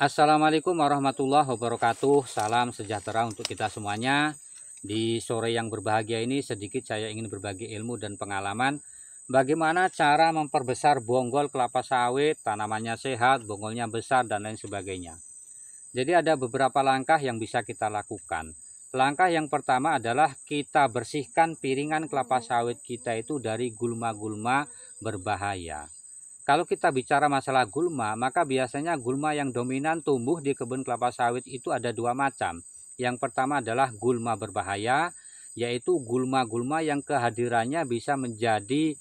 Assalamualaikum warahmatullahi wabarakatuh. Salam sejahtera untuk kita semuanya. Di sore yang berbahagia ini sedikit saya ingin berbagi ilmu dan pengalaman bagaimana cara memperbesar bonggol kelapa sawit, tanamannya sehat, bonggolnya besar dan lain sebagainya. Jadi ada beberapa langkah yang bisa kita lakukan. Langkah yang pertama adalah kita bersihkan piringan kelapa sawit kita itu dari gulma-gulma berbahaya. Kalau kita bicara masalah gulma, maka biasanya gulma yang dominan tumbuh di kebun kelapa sawit itu ada dua macam. Yang pertama adalah gulma berbahaya, yaitu gulma-gulma yang kehadirannya bisa menjadi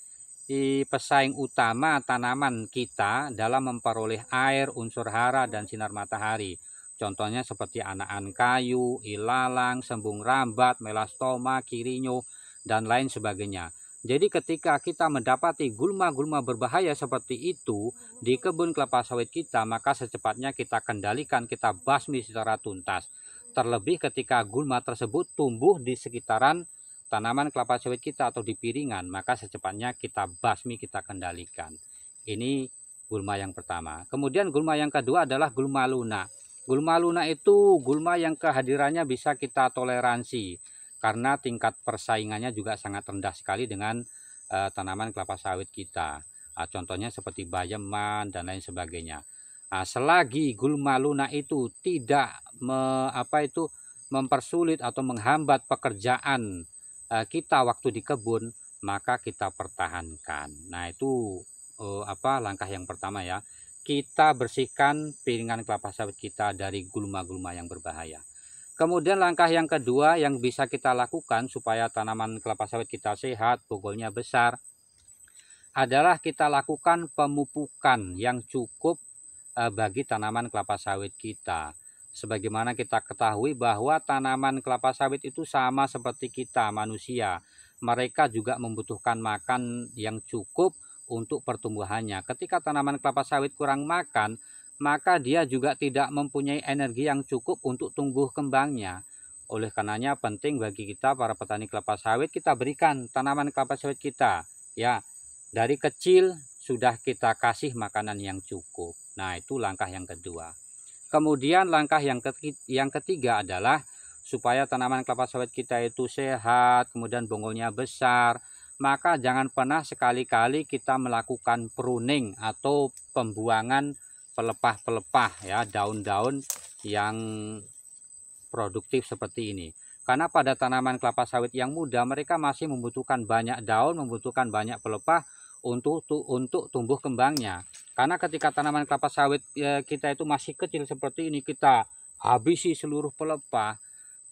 pesaing utama tanaman kita dalam memperoleh air, unsur hara, dan sinar matahari. Contohnya seperti anakan kayu, ilalang, sembung rambat, melastoma, kirinyo, dan lain sebagainya. Jadi ketika kita mendapati gulma-gulma berbahaya seperti itu di kebun kelapa sawit kita, maka secepatnya kita kendalikan, kita basmi secara tuntas. Terlebih ketika gulma tersebut tumbuh di sekitaran tanaman kelapa sawit kita atau di piringan, maka secepatnya kita basmi, kita kendalikan. Ini gulma yang pertama. Kemudian gulma yang kedua adalah gulma luna. Gulma luna itu gulma yang kehadirannya bisa kita toleransi, karena tingkat persaingannya juga sangat rendah sekali dengan tanaman kelapa sawit kita. Contohnya seperti bayeman dan lain sebagainya. Selagi gulma luna itu tidak mempersulit atau menghambat pekerjaan kita waktu di kebun, maka kita pertahankan. Nah, itu langkah yang pertama ya. Kita bersihkan piringan kelapa sawit kita dari gulma-gulma yang berbahaya. Kemudian langkah yang kedua yang bisa kita lakukan supaya tanaman kelapa sawit kita sehat, bonggolnya besar, adalah kita lakukan pemupukan yang cukup bagi tanaman kelapa sawit kita. Sebagaimana kita ketahui bahwa tanaman kelapa sawit itu sama seperti kita manusia. Mereka juga membutuhkan makan yang cukup untuk pertumbuhannya. Ketika tanaman kelapa sawit kurang makan, maka dia juga tidak mempunyai energi yang cukup untuk tumbuh kembangnya. Oleh karenanya penting bagi kita para petani kelapa sawit, kita berikan tanaman kelapa sawit kita ya dari kecil sudah kita kasih makanan yang cukup. Nah, itu langkah yang kedua. Kemudian langkah yang ketiga adalah supaya tanaman kelapa sawit kita itu sehat, kemudian bonggolnya besar, maka jangan pernah sekali-kali kita melakukan pruning atau pembuangan pelepah-pelepah ya, daun-daun yang produktif seperti ini. Karena pada tanaman kelapa sawit yang muda mereka masih membutuhkan banyak daun, membutuhkan banyak pelepah untuk tumbuh kembangnya. Karena ketika tanaman kelapa sawit kita itu masih kecil seperti ini, kita habisi seluruh pelepah,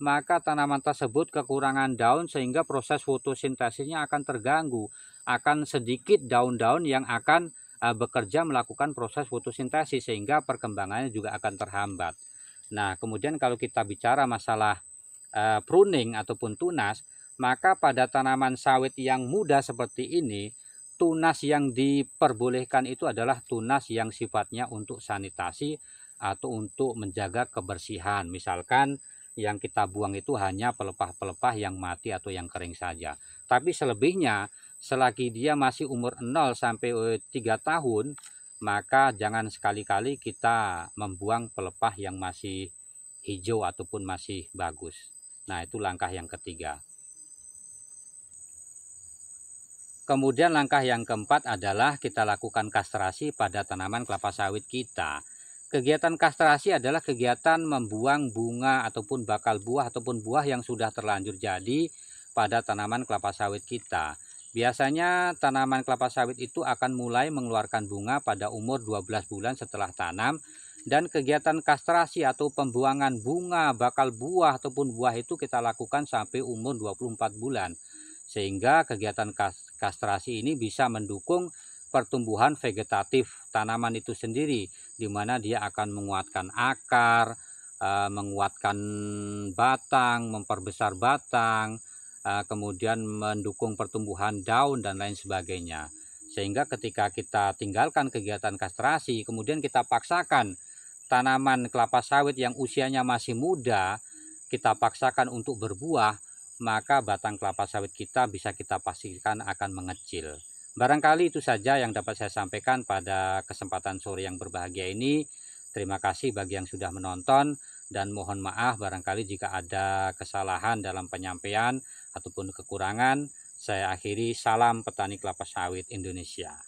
maka tanaman tersebut kekurangan daun sehingga proses fotosintesisnya akan terganggu. Akan sedikit daun-daun yang akan bekerja melakukan proses fotosintesis sehingga perkembangannya juga akan terhambat. Nah, kemudian kalau kita bicara masalah pruning ataupun tunas, maka pada tanaman sawit yang muda seperti ini, tunas yang diperbolehkan itu adalah tunas yang sifatnya untuk sanitasi atau untuk menjaga kebersihan. Misalkan yang kita buang itu hanya pelepah-pelepah yang mati atau yang kering saja. Tapi selebihnya, selagi dia masih umur 0 sampai 3 tahun, maka jangan sekali-kali kita membuang pelepah yang masih hijau ataupun masih bagus. Nah, itu langkah yang ketiga. Kemudian langkah yang keempat adalah kita lakukan kastrasi pada tanaman kelapa sawit kita. Kegiatan kastrasi adalah kegiatan membuang bunga ataupun bakal buah ataupun buah yang sudah terlanjur jadi pada tanaman kelapa sawit kita. Biasanya tanaman kelapa sawit itu akan mulai mengeluarkan bunga pada umur 12 bulan setelah tanam, dan kegiatan kastrasi atau pembuangan bunga, bakal buah ataupun buah itu kita lakukan sampai umur 24 bulan. Sehingga kegiatan kastrasi ini bisa mendukung pertumbuhan vegetatif tanaman itu sendiri, di mana dia akan menguatkan akar, menguatkan batang, memperbesar batang, kemudian mendukung pertumbuhan daun dan lain sebagainya. Sehingga ketika kita tinggalkan kegiatan kastrasi, kemudian kita paksakan tanaman kelapa sawit yang usianya masih muda, kita paksakan untuk berbuah, maka batang kelapa sawit kita bisa kita pastikan akan mengecil. Barangkali itu saja yang dapat saya sampaikan pada kesempatan sore yang berbahagia ini. Terima kasih bagi yang sudah menonton, dan mohon maaf barangkali jika ada kesalahan dalam penyampaian ataupun kekurangan. Saya akhiri, salam petani kelapa sawit Indonesia.